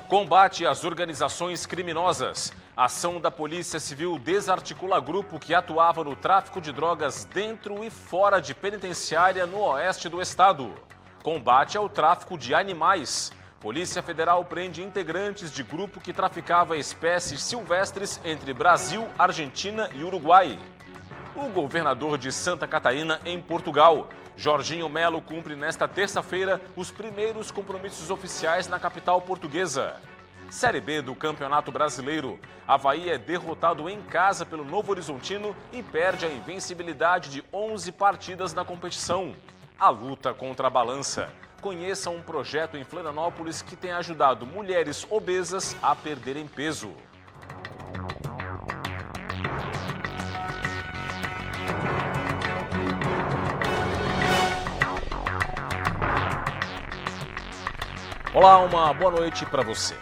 Combate às organizações criminosas. A ação da Polícia Civil desarticula grupo que atuava no tráfico de drogas dentro e fora de penitenciária no oeste do estado. Combate ao tráfico de animais. Polícia Federal prende integrantes de grupo que traficava espécies silvestres entre Brasil, Argentina e Uruguai. O governador de Santa Catarina, em Portugal, Jorginho Melo, cumpre nesta terça-feira os primeiros compromissos oficiais na capital portuguesa. Série B do Campeonato Brasileiro. Avaí é derrotado em casa pelo Novo Horizontino e perde a invencibilidade de 11 partidas na competição. A luta contra a balança. Conheça um projeto em Florianópolis que tem ajudado mulheres obesas a perderem peso. Olá, uma boa noite para você.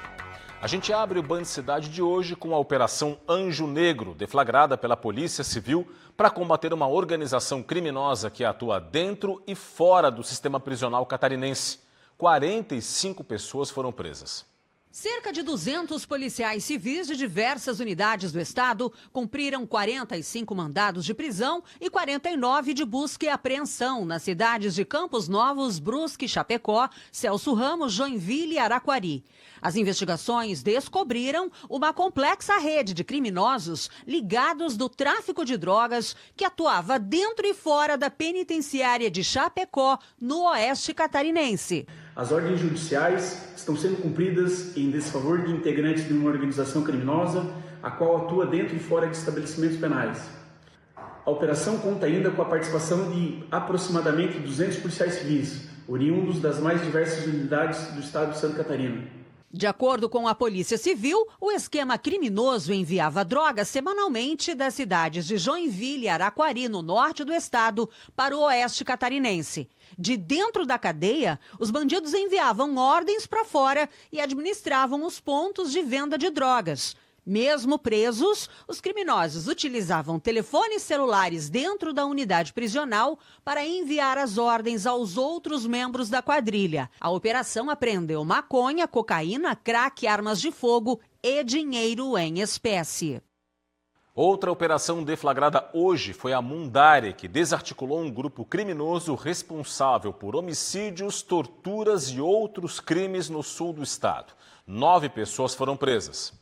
A gente abre o Band Cidade de hoje com a Operação Anjo Negro, deflagrada pela Polícia Civil para combater uma organização criminosa que atua dentro e fora do sistema prisional catarinense. 45 pessoas foram presas. Cerca de 200 policiais civis de diversas unidades do estado cumpriram 45 mandados de prisão e 49 de busca e apreensão nas cidades de Campos Novos, Brusque, Chapecó, Celso Ramos, Joinville e Araquari. As investigações descobriram uma complexa rede de criminosos ligados do tráfico de drogas que atuava dentro e fora da penitenciária de Chapecó, no oeste catarinense. As ordens judiciais estão sendo cumpridas em desfavor de integrantes de uma organização criminosa, a qual atua dentro e fora de estabelecimentos penais. A operação conta ainda com a participação de aproximadamente 200 policiais civis, oriundos das mais diversas unidades do estado de Santa Catarina. De acordo com a Polícia Civil, o esquema criminoso enviava drogas semanalmente das cidades de Joinville e Araquari, no norte do estado, para o oeste catarinense. De dentro da cadeia, os bandidos enviavam ordens para fora e administravam os pontos de venda de drogas. Mesmo presos, os criminosos utilizavam telefones celulares dentro da unidade prisional para enviar as ordens aos outros membros da quadrilha. A operação apreendeu maconha, cocaína, crack, armas de fogo e dinheiro em espécie. Outra operação deflagrada hoje foi a Mundare, que desarticulou um grupo criminoso responsável por homicídios, torturas e outros crimes no sul do estado. 9 pessoas foram presas.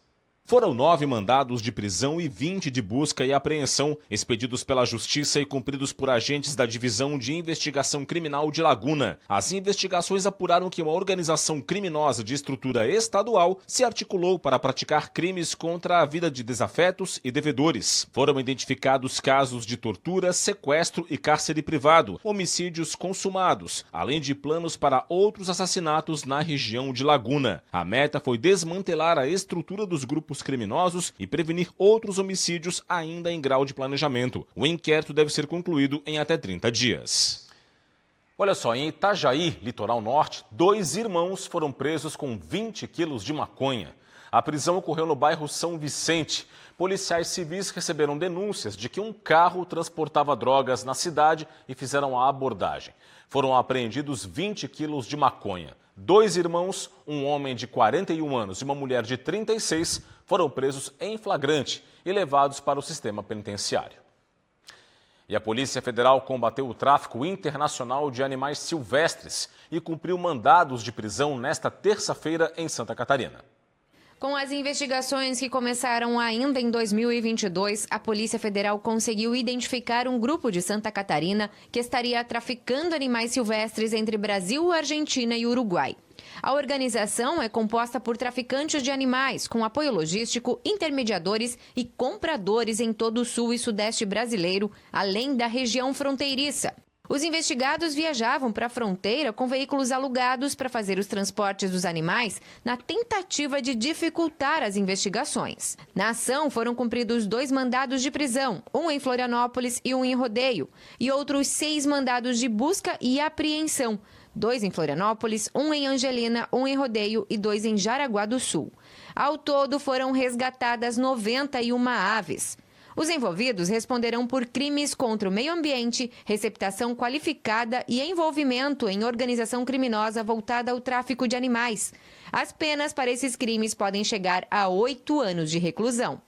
Foram 9 mandados de prisão e 20 de busca e apreensão, expedidos pela Justiça e cumpridos por agentes da Divisão de Investigação Criminal de Laguna. As investigações apuraram que uma organização criminosa de estrutura estadual se articulou para praticar crimes contra a vida de desafetos e devedores. Foram identificados casos de tortura, sequestro e cárcere privado, homicídios consumados, além de planos para outros assassinatos na região de Laguna. A meta foi desmantelar a estrutura dos grupos criminosos e prevenir outros homicídios ainda em grau de planejamento. O inquérito deve ser concluído em até 30 dias. Olha só, em Itajaí, litoral norte, 2 irmãos foram presos com 20 quilos de maconha. A prisão ocorreu no bairro São Vicente. Policiais civis receberam denúncias de que um carro transportava drogas na cidade e fizeram a abordagem. Foram apreendidos 20 quilos de maconha. 2 irmãos, um homem de 41 anos e uma mulher de 36, foram presos em flagrante e levados para o sistema penitenciário. E a Polícia Federal combateu o tráfico internacional de animais silvestres e cumpriu mandados de prisão nesta terça-feira em Santa Catarina. Com as investigações que começaram ainda em 2022, a Polícia Federal conseguiu identificar um grupo de Santa Catarina que estaria traficando animais silvestres entre Brasil, Argentina e Uruguai. A organização é composta por traficantes de animais, com apoio logístico, intermediadores e compradores em todo o sul e sudeste brasileiro, além da região fronteiriça. Os investigados viajavam para a fronteira com veículos alugados para fazer os transportes dos animais na tentativa de dificultar as investigações. Na ação foram cumpridos 2 mandados de prisão, um em Florianópolis e um em Rodeio, e outros 6 mandados de busca e apreensão, 2 em Florianópolis, um em Angelina, um em Rodeio e 2 em Jaraguá do Sul. Ao todo foram resgatadas 91 aves. Os envolvidos responderão por crimes contra o meio ambiente, receptação qualificada e envolvimento em organização criminosa voltada ao tráfico de animais. As penas para esses crimes podem chegar a 8 anos de reclusão.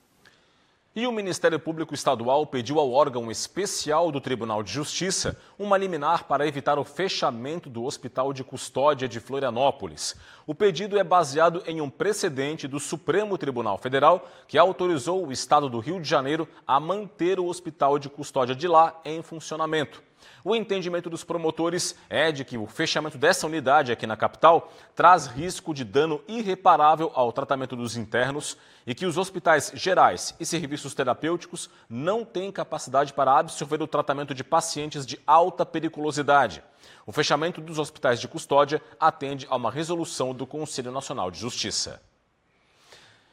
E o Ministério Público Estadual pediu ao órgão especial do Tribunal de Justiça uma liminar para evitar o fechamento do Hospital de Custódia de Florianópolis. O pedido é baseado em um precedente do Supremo Tribunal Federal, que autorizou o Estado do Rio de Janeiro a manter o Hospital de Custódia de lá em funcionamento. O entendimento dos promotores é de que o fechamento dessa unidade aqui na capital traz risco de dano irreparável ao tratamento dos internos e que os hospitais gerais e serviços terapêuticos não têm capacidade para absorver o tratamento de pacientes de alta periculosidade. O fechamento dos hospitais de custódia atende a uma resolução do Conselho Nacional de Justiça.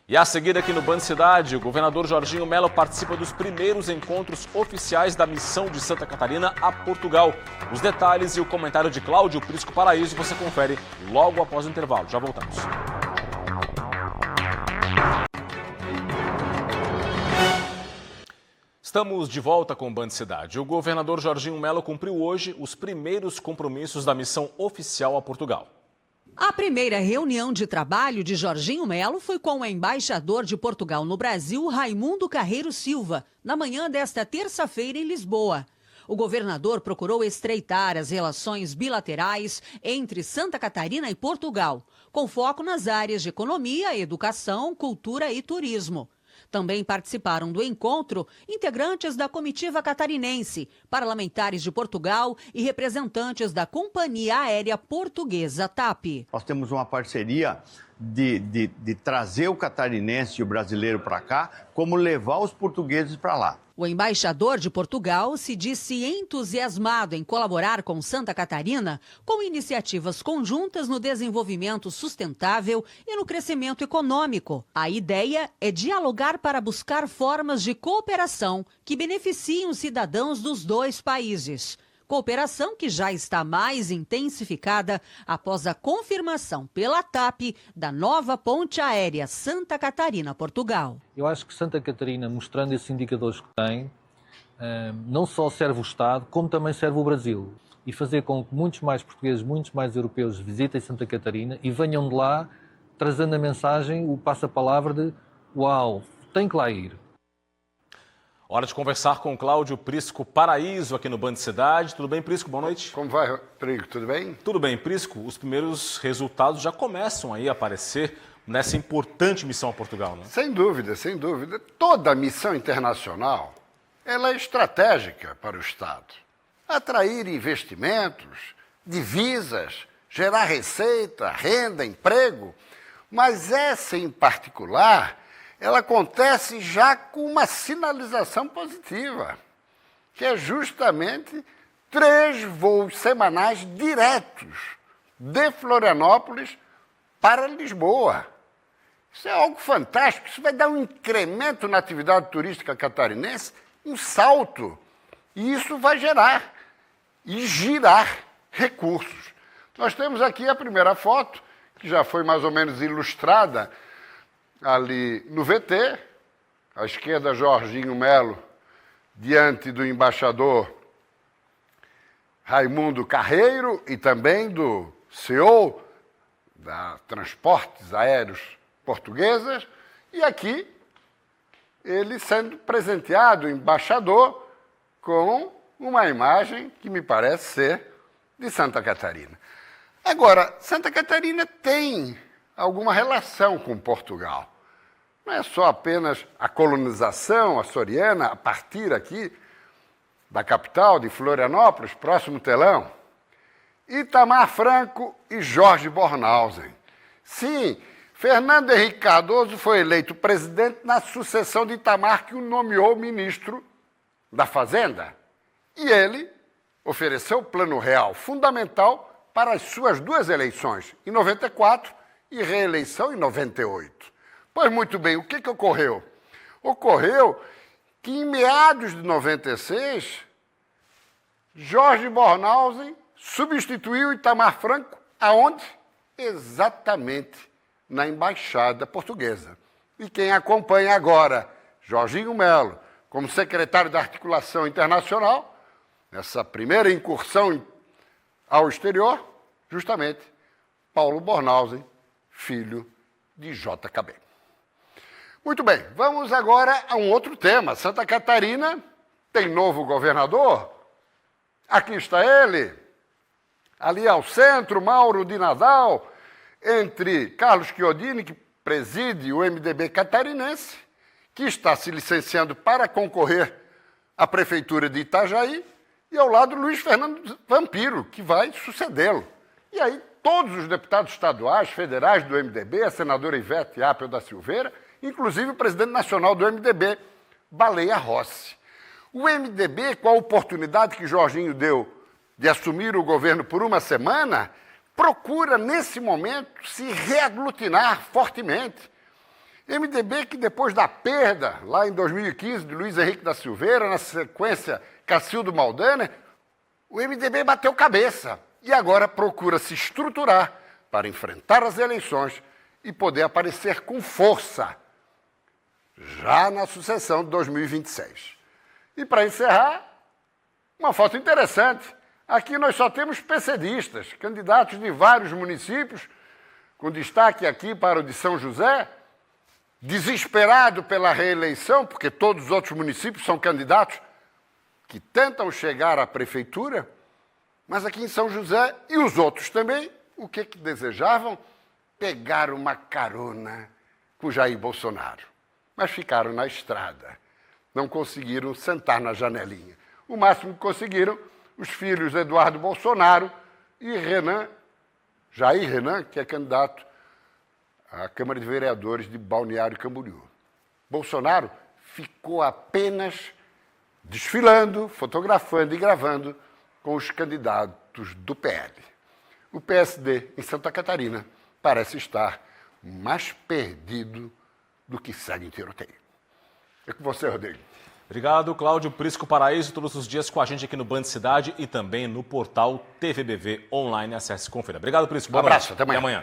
E a seguir aqui no Band Cidade, o governador Jorginho Mello participa dos primeiros encontros oficiais da missão de Santa Catarina a Portugal. Os detalhes e o comentário de Cláudio Prisco Paraíso você confere logo após o intervalo. Já voltamos. Estamos de volta com o Band Cidade. O governador Jorginho Mello cumpriu hoje os primeiros compromissos da missão oficial a Portugal. A primeira reunião de trabalho de Jorginho Mello foi com o embaixador de Portugal no Brasil, Raimundo Carreiro Silva, na manhã desta terça-feira em Lisboa. O governador procurou estreitar as relações bilaterais entre Santa Catarina e Portugal, com foco nas áreas de economia, educação, cultura e turismo. Também participaram do encontro integrantes da comitiva catarinense, parlamentares de Portugal e representantes da Companhia Aérea Portuguesa TAP. Nós temos uma parceria de trazer o catarinense e o brasileiro para cá, como levar os portugueses para lá. O embaixador de Portugal se disse entusiasmado em colaborar com Santa Catarina com iniciativas conjuntas no desenvolvimento sustentável e no crescimento econômico. A ideia é dialogar para buscar formas de cooperação que beneficiem os cidadãos dos dois países. Cooperação que já está mais intensificada após a confirmação pela TAP da nova ponte aérea Santa Catarina-Portugal. Eu acho que Santa Catarina, mostrando esses indicadores que tem, não só serve o Estado, como também serve o Brasil. E fazer com que muitos mais portugueses, muitos mais europeus visitem Santa Catarina e venham de lá trazendo a mensagem, o passa-palavra de uau, tem que lá ir. Hora de conversar com Cláudio Prisco Paraíso aqui no Band Cidade. Tudo bem, Prisco? Boa noite. Como vai, Rodrigo? Tudo bem? Tudo bem, Prisco. Os primeiros resultados já começam aí a aparecer nessa importante missão a Portugal, né? Sem dúvida, sem dúvida. Toda missão internacional, ela é estratégica para o Estado. Atrair investimentos, divisas, gerar receita, renda, emprego. Mas essa em particular, ela acontece já com uma sinalização positiva, que é justamente 3 voos semanais diretos de Florianópolis para Lisboa. Isso é algo fantástico, isso vai dar um incremento na atividade turística catarinense, um salto, e isso vai gerar e girar recursos. Nós temos aqui a primeira foto, que já foi mais ou menos ilustrada, ali no VT, à esquerda Jorginho Mello, diante do embaixador Raimundo Carreiro e também do CEO da Transportes Aéreos Portuguesas, e aqui ele sendo presenteado, o embaixador, com uma imagem que me parece ser de Santa Catarina. Agora, Santa Catarina tem alguma relação com Portugal. Não é só apenas a colonização açoriana a partir aqui da capital de Florianópolis, próximo telão. Itamar Franco e Jorge Bornhausen. Sim, Fernando Henrique Cardoso foi eleito presidente na sucessão de Itamar, que o nomeou ministro da Fazenda. E ele ofereceu o plano real fundamental para as suas 2 eleições, em 94 e reeleição em 98. Pois muito bem, o que ocorreu? Ocorreu que em meados de 96, Jorge Bornhausen substituiu Itamar Franco aonde? Exatamente na Embaixada Portuguesa. E quem acompanha agora Jorginho Mello como secretário da Articulação Internacional, nessa primeira incursão ao exterior, justamente Paulo Bornhausen, filho de JKB. Muito bem, vamos agora a um outro tema. Santa Catarina tem novo governador. Aqui está ele, ali ao centro, Mauro de Nadal, entre Carlos Chiodini, que preside o MDB catarinense, que está se licenciando para concorrer à Prefeitura de Itajaí, e ao lado Luiz Fernando Vampiro, que vai sucedê-lo. E aí todos os deputados estaduais, federais do MDB, a senadora Ivete Apel da Silveira, inclusive o presidente nacional do MDB, Baleia Rossi. O MDB, com a oportunidade que Jorginho deu de assumir o governo por uma semana, procura, nesse momento, se reaglutinar fortemente. MDB que, depois da perda, lá em 2015, de Luiz Henrique da Silveira, na sequência Cacildo Maldaner, o MDB bateu cabeça e agora procura se estruturar para enfrentar as eleições e poder aparecer com força já na sucessão de 2026. E para encerrar, uma foto interessante. Aqui nós só temos PCDistas, candidatos de vários municípios, com destaque aqui para o de São José, desesperado pela reeleição, porque todos os outros municípios são candidatos que tentam chegar à prefeitura, mas aqui em São José e os outros também, o que desejavam? Pegar uma carona com Jair Bolsonaro. Mas ficaram na estrada, não conseguiram sentar na janelinha. O máximo que conseguiram, os filhos Eduardo Bolsonaro e Jair Renan, que é candidato à Câmara de Vereadores de Balneário Camboriú. Bolsonaro ficou apenas desfilando, fotografando e gravando com os candidatos do PL. O PSD em Santa Catarina parece estar mais perdido do que segue em tiroteio. É com você, Rodrigo. Obrigado, Cláudio Prisco Paraíso, todos os dias com a gente aqui no Band Cidade e também no portal TVBV Online. Acesse e confira. Obrigado, Prisco. Boa abraço, noite. até amanhã.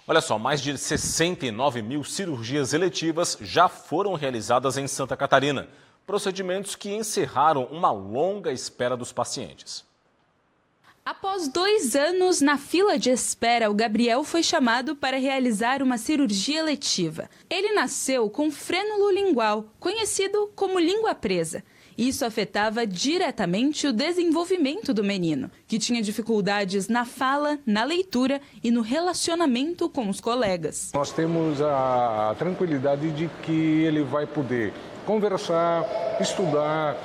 Olha só, mais de 69 mil cirurgias eletivas já foram realizadas em Santa Catarina. Procedimentos que encerraram uma longa espera dos pacientes. Após 2 anos na fila de espera, o Gabriel foi chamado para realizar uma cirurgia eletiva. Ele nasceu com frênulo lingual, conhecido como língua presa. Isso afetava diretamente o desenvolvimento do menino, que tinha dificuldades na fala, na leitura e no relacionamento com os colegas. Nós temos a tranquilidade de que ele vai poder conversar, estudar,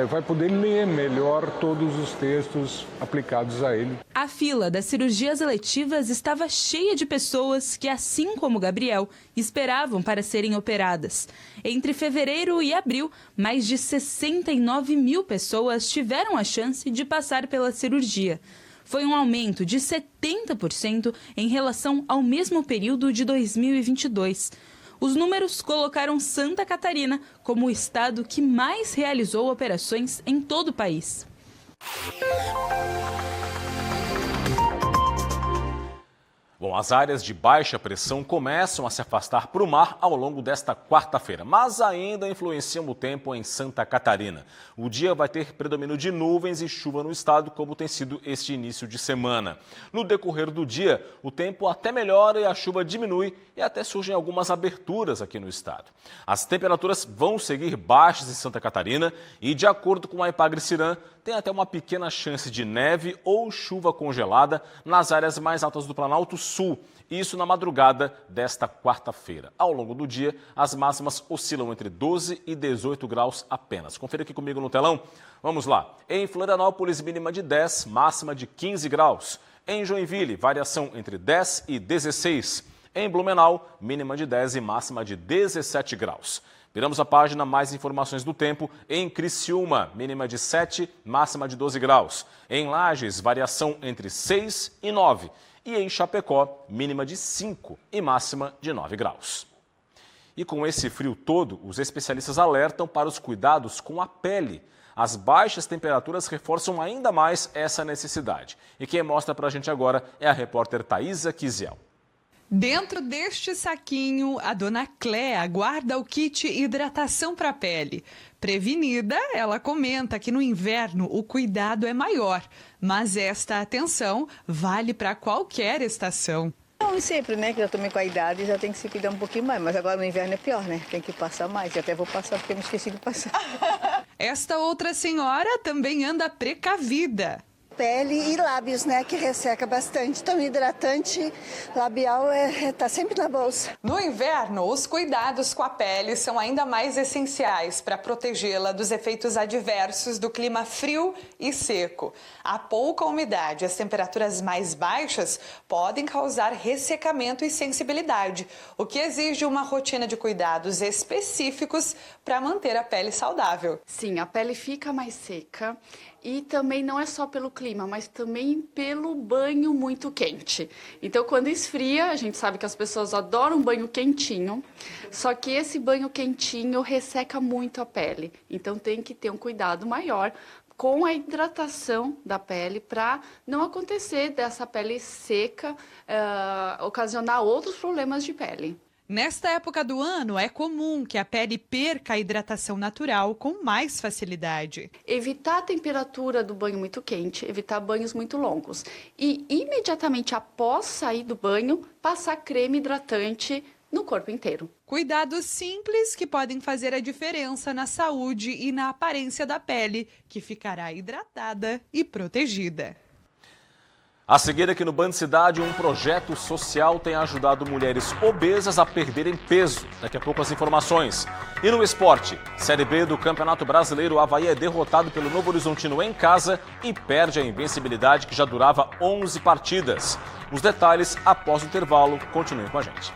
vai poder ler melhor todos os textos aplicados a ele. A fila das cirurgias eletivas estava cheia de pessoas que, assim como Gabriel, esperavam para serem operadas. Entre fevereiro e abril, mais de 69 mil pessoas tiveram a chance de passar pela cirurgia. Foi um aumento de 70% em relação ao mesmo período de 2022. Os números colocaram Santa Catarina como o estado que mais realizou operações em todo o país. Bom, as áreas de baixa pressão começam a se afastar para o mar ao longo desta quarta-feira, mas ainda influenciam o tempo em Santa Catarina. O dia vai ter predomínio de nuvens e chuva no estado, como tem sido este início de semana. No decorrer do dia, o tempo até melhora e a chuva diminui e até surgem algumas aberturas aqui no estado. As temperaturas vão seguir baixas em Santa Catarina e, de acordo com a Epagre-Ciran, tem até uma pequena chance de neve ou chuva congelada nas áreas mais altas do Planalto Sul, isso na madrugada desta quarta-feira. Ao longo do dia, as máximas oscilam entre 12 e 18 graus apenas. Confira aqui comigo no telão. Vamos lá. Em Florianópolis, mínima de 10, máxima de 15 graus. Em Joinville, variação entre 10 e 16. Em Blumenau, mínima de 10 e máxima de 17 graus. Viramos a página, mais informações do tempo. Em Criciúma, mínima de 7, máxima de 12 graus. Em Lages, variação entre 6 e 9. E em Chapecó, mínima de 5 e máxima de 9 graus. E com esse frio todo, os especialistas alertam para os cuidados com a pele. As baixas temperaturas reforçam ainda mais essa necessidade. E quem mostra para a gente agora é a repórter Thaisa Kisiel. Dentro deste saquinho, a dona Cléa guarda o kit hidratação para a pele. Prevenida, ela comenta que no inverno o cuidado é maior, mas esta atenção vale para qualquer estação. Não, sempre, né? Que já tomei com a idade, já tem que se cuidar um pouquinho mais. Mas agora no inverno é pior, né? Tem que passar mais. E até vou passar porque eu me esqueci de passar. Esta outra senhora também anda precavida. Pele e lábios, né, que resseca bastante. Então, hidratante labial tá sempre na bolsa. No inverno, os cuidados com a pele são ainda mais essenciais para protegê-la dos efeitos adversos do clima frio e seco. A pouca umidade e as temperaturas mais baixas podem causar ressecamento e sensibilidade, o que exige uma rotina de cuidados específicos para manter a pele saudável. Sim, a pele fica mais seca. E também não é só pelo clima, mas também pelo banho muito quente. Então, quando esfria, a gente sabe que as pessoas adoram banho quentinho, só que esse banho quentinho resseca muito a pele. Então, tem que ter um cuidado maior com a hidratação da pele para não acontecer dessa pele seca, ocasionar outros problemas de pele. Nesta época do ano, é comum que a pele perca a hidratação natural com mais facilidade. Evitar a temperatura do banho muito quente, evitar banhos muito longos. E imediatamente após sair do banho, passar creme hidratante no corpo inteiro. Cuidados simples que podem fazer a diferença na saúde e na aparência da pele, que ficará hidratada e protegida. A seguir aqui no Band Cidade, um projeto social tem ajudado mulheres obesas a perderem peso. Daqui a pouco as informações. E no esporte, Série B do Campeonato Brasileiro, o Avaí é derrotado pelo Novo Horizontino em casa e perde a invencibilidade que já durava 11 partidas. Os detalhes após o intervalo. Continuem com a gente.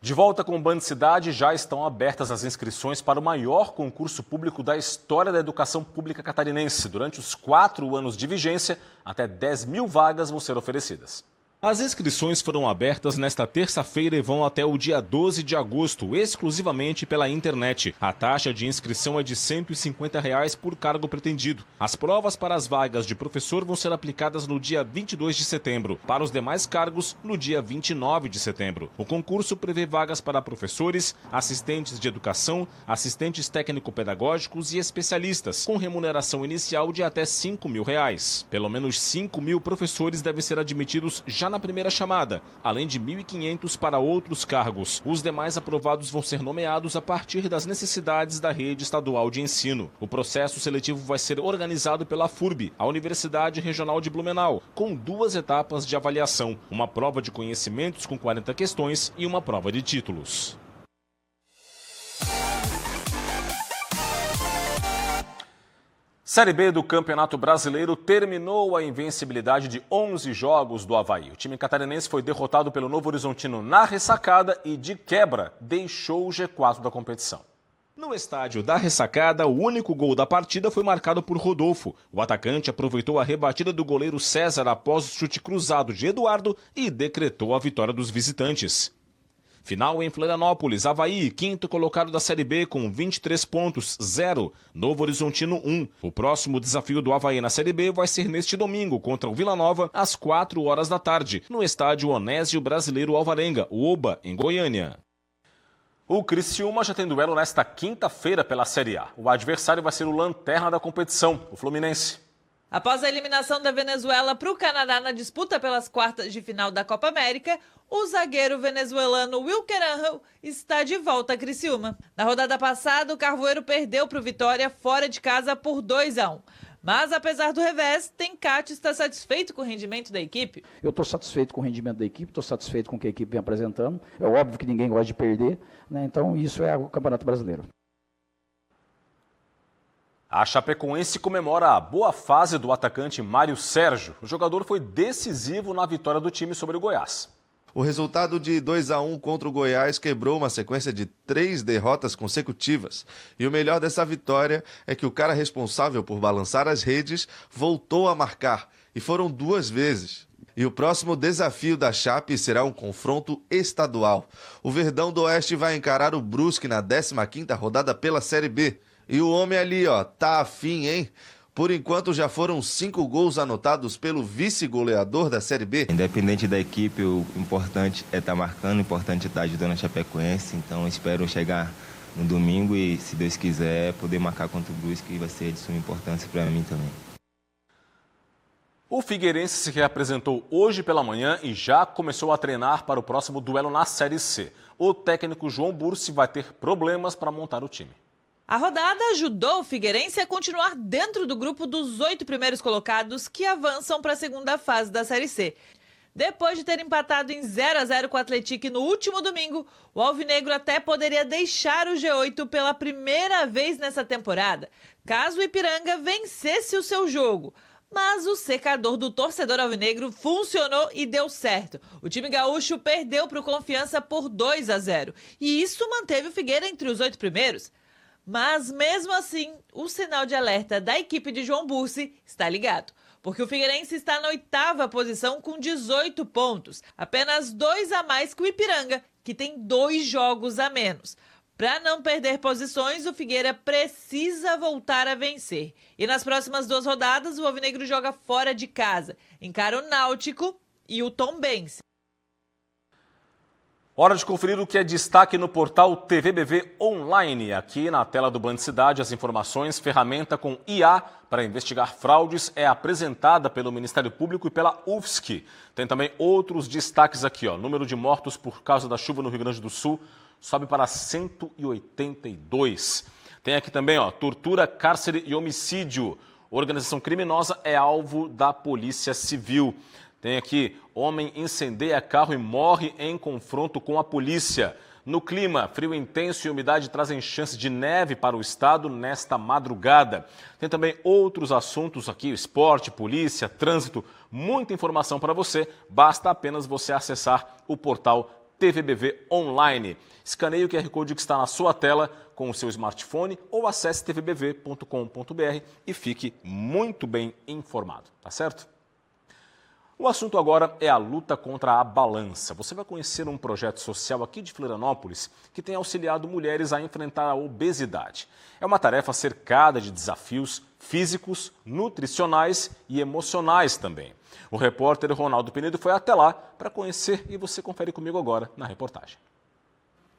De volta com o Band Cidade, já estão abertas as inscrições para o maior concurso público da história da educação pública catarinense. Durante os 4 anos de vigência, até 10 mil vagas vão ser oferecidas. As inscrições foram abertas nesta terça-feira e vão até o dia 12 de agosto, exclusivamente pela internet. A taxa de inscrição é de R$ 150 por cargo pretendido. As provas para as vagas de professor vão ser aplicadas no dia 22 de setembro. Para os demais cargos, no dia 29 de setembro. O concurso prevê vagas para professores, assistentes de educação, assistentes técnico-pedagógicos e especialistas, com remuneração inicial de até R$ 5 mil. Pelo menos 5 mil professores devem ser admitidos já na primeira chamada, além de 1.500 para outros cargos. Os demais aprovados vão ser nomeados a partir das necessidades da rede estadual de ensino. O processo seletivo vai ser organizado pela FURB, a Universidade Regional de Blumenau, com 2 etapas de avaliação, uma prova de conhecimentos com 40 questões e uma prova de títulos. Série B do Campeonato Brasileiro terminou a invencibilidade de 11 jogos do Avaí. O time catarinense foi derrotado pelo Novo Horizontino na ressacada e, de quebra, deixou o G4 da competição. No estádio da ressacada, o único gol da partida foi marcado por Rodolfo. O atacante aproveitou a rebatida do goleiro César após o chute cruzado de Eduardo e decretou a vitória dos visitantes. Final em Florianópolis, Avaí, 5º colocado da Série B com 23 pontos, 0. Novo Horizontino, 1. O próximo desafio do Avaí na Série B vai ser neste domingo contra o Vila Nova, às 4 horas da tarde, no estádio Onésio Brasileiro Alvarenga, o Oba, em Goiânia. O Criciúma já tem duelo nesta quinta-feira pela Série A. O adversário vai ser o lanterna da competição, o Fluminense. Após a eliminação da Venezuela para o Canadá na disputa pelas quartas de final da Copa América, o zagueiro venezuelano Wilker Angel está de volta a Criciúma. Na rodada passada, o Carvoeiro perdeu para o Vitória fora de casa por 2-1. Mas, apesar do revés, Tencati está satisfeito com o rendimento da equipe. Eu estou satisfeito com o rendimento da equipe, estou satisfeito com o que a equipe vem apresentando. É óbvio que ninguém gosta de perder, né? Então isso é o Campeonato Brasileiro. A Chapecoense comemora a boa fase do atacante Mário Sérgio. O jogador foi decisivo na vitória do time sobre o Goiás. O resultado de 2-1 contra o Goiás quebrou uma sequência de 3 derrotas consecutivas. E o melhor dessa vitória é que o cara responsável por balançar as redes voltou a marcar, e foram 2 vezes. E o próximo desafio da Chape será um confronto estadual. O Verdão do Oeste vai encarar o Brusque na 15ª rodada pela Série B. E o homem ali, ó, tá afim, hein? Por enquanto já foram 5 gols anotados pelo vice-goleador da Série B. Independente da equipe, o importante é estar marcando, o importante é estar ajudando a Chapecoense. Então espero chegar no domingo e, se Deus quiser, poder marcar contra o Brusque, que vai ser de suma importância para mim também. O Figueirense se reapresentou hoje pela manhã e já começou a treinar para o próximo duelo na Série C. O técnico João Bursi vai ter problemas para montar o time. A rodada ajudou o Figueirense a continuar dentro do grupo dos 8 primeiros colocados que avançam para a segunda fase da Série C. Depois de ter empatado em 0-0 com o Atlético no último domingo, o Alvinegro até poderia deixar o G8 pela primeira vez nessa temporada, caso o Ipiranga vencesse o seu jogo. Mas o secador do torcedor alvinegro funcionou e deu certo. O time gaúcho perdeu para o Confiança por 2-0 e isso manteve o Figueira entre os 8 primeiros. Mas, mesmo assim, o sinal de alerta da equipe de João Bursi está ligado, porque o Figueirense está na 8ª posição com 18 pontos, apenas 2 a mais que o Ipiranga, que tem 2 jogos a menos. Para não perder posições, o Figueira precisa voltar a vencer. E nas próximas 2 rodadas, o Alvinegro joga fora de casa, encara o Náutico e o Tombense. Hora de conferir o que é destaque no portal TVBV Online. Aqui na tela do Band Cidade, as informações, ferramenta com IA para investigar fraudes é apresentada pelo Ministério Público e pela UFSC. Tem também outros destaques aqui, ó. Número de mortos por causa da chuva no Rio Grande do Sul sobe para 182. Tem aqui também, ó, tortura, cárcere e homicídio. Organização criminosa é alvo da Polícia Civil. Tem aqui, homem incendeia carro e morre em confronto com a polícia. No clima, frio intenso e umidade trazem chance de neve para o estado nesta madrugada. Tem também outros assuntos aqui, esporte, polícia, trânsito, muita informação para você. Basta apenas você acessar o portal TVBV Online. Escaneie o QR Code que está na sua tela com o seu smartphone ou acesse tvbv.com.br e fique muito bem informado, tá certo? O assunto agora é a luta contra a balança. Você vai conhecer um projeto social aqui de Florianópolis que tem auxiliado mulheres a enfrentar a obesidade. É uma tarefa cercada de desafios físicos, nutricionais e emocionais também. O repórter Ronaldo Pinedo foi até lá para conhecer e você confere comigo agora na reportagem.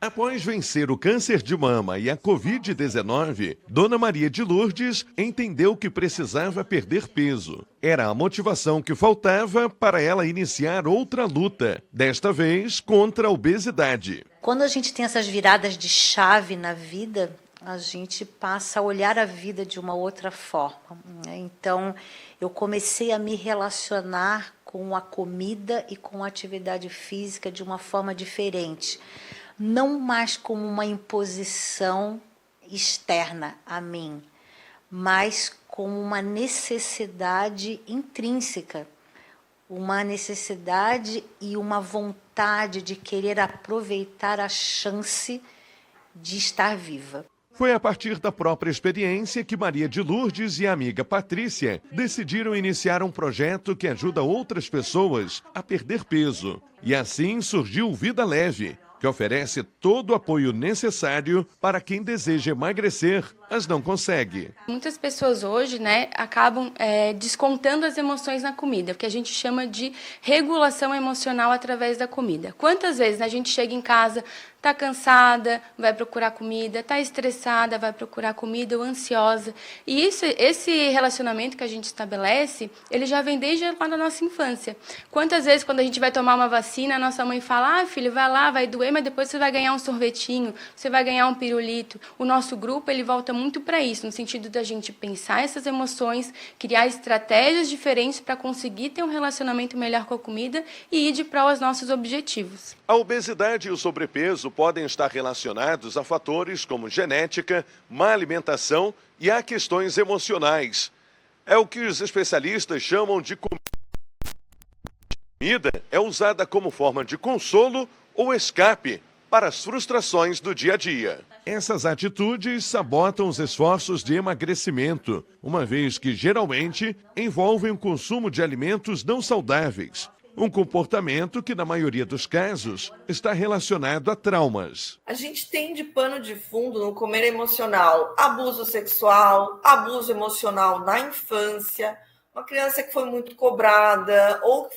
Após vencer o câncer de mama e a Covid-19, Dona Maria de Lourdes entendeu que precisava perder peso. Era a motivação que faltava para ela iniciar outra luta, desta vez contra a obesidade. Quando a gente tem essas viradas de chave na vida, a gente passa a olhar a vida de uma outra forma. Então, eu comecei a me relacionar com a comida e com a atividade física de uma forma diferente. Não mais como uma imposição externa a mim, mas como uma necessidade intrínseca, uma necessidade e uma vontade de querer aproveitar a chance de estar viva. Foi a partir da própria experiência que Maria de Lourdes e a amiga Patrícia decidiram iniciar um projeto que ajuda outras pessoas a perder peso. E assim surgiu o Vida Leve, que oferece todo o apoio necessário para quem deseja emagrecer, mas não consegue. Muitas pessoas hoje, acabam descontando as emoções na comida, o que a gente chama de regulação emocional através da comida. Quantas vezes a gente chega em casa, está cansada, vai procurar comida, está estressada, vai procurar comida ou ansiosa. E esse relacionamento que a gente estabelece, ele já vem desde lá na nossa infância. Quantas vezes quando a gente vai tomar uma vacina, a nossa mãe fala, filho, vai lá, vai doer, mas depois você vai ganhar um sorvetinho, você vai ganhar um pirulito. O nosso grupo, ele volta muito para isso, no sentido da gente pensar essas emoções, criar estratégias diferentes para conseguir ter um relacionamento melhor com a comida e ir de prol aos nossos objetivos. A obesidade e o sobrepeso podem estar relacionados a fatores como genética, má alimentação e a questões emocionais. É o que os especialistas chamam de comida. Comida é usada como forma de consolo ou escape para as frustrações do dia a dia. Essas atitudes sabotam os esforços de emagrecimento, uma vez que geralmente envolvem o consumo de alimentos não saudáveis Um comportamento que, na maioria dos casos, está relacionado a traumas. A gente tem de pano de fundo no comer emocional abuso sexual, abuso emocional na infância, uma criança que foi muito cobrada, ou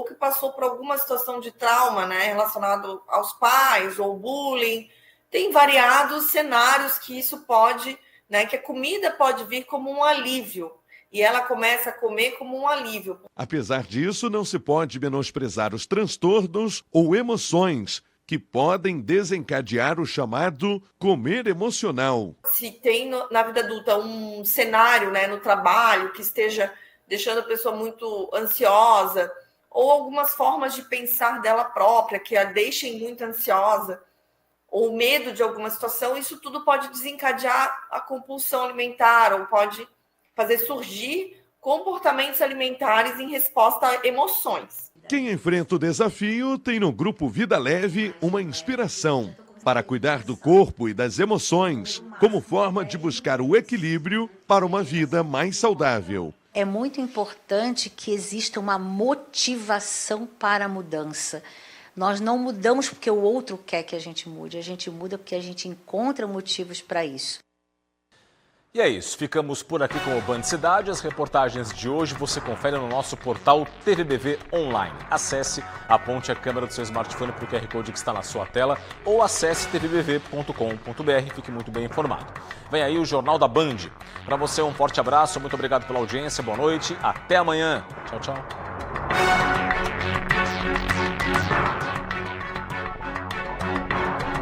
que passou por alguma situação de trauma, né, relacionado aos pais, ou bullying. Tem variados cenários que isso pode, né, que a comida pode vir como um alívio. E ela começa a comer como um alívio. Apesar disso, não se pode menosprezar os transtornos ou emoções que podem desencadear o chamado comer emocional. Se tem na vida adulta um cenário, né, no trabalho que esteja deixando a pessoa muito ansiosa, ou algumas formas de pensar dela própria que a deixem muito ansiosa, ou medo de alguma situação, isso tudo pode desencadear a compulsão alimentar, ou pode fazer surgir comportamentos alimentares em resposta a emoções. Quem enfrenta o desafio tem no Grupo Vida Leve uma inspiração para cuidar do corpo e das emoções, como forma de buscar o equilíbrio para uma vida mais saudável. É muito importante que exista uma motivação para a mudança. Nós não mudamos porque o outro quer que a gente muda porque a gente encontra motivos para isso. E é isso, ficamos por aqui com o Band Cidade. As reportagens de hoje você confere no nosso portal TVBV Online. Acesse, aponte a câmera do seu smartphone para o QR Code que está na sua tela ou acesse tvbv.com.br, fique muito bem informado. Vem aí o Jornal da Band. Para você um forte abraço, muito obrigado pela audiência, boa noite, até amanhã. Tchau, tchau.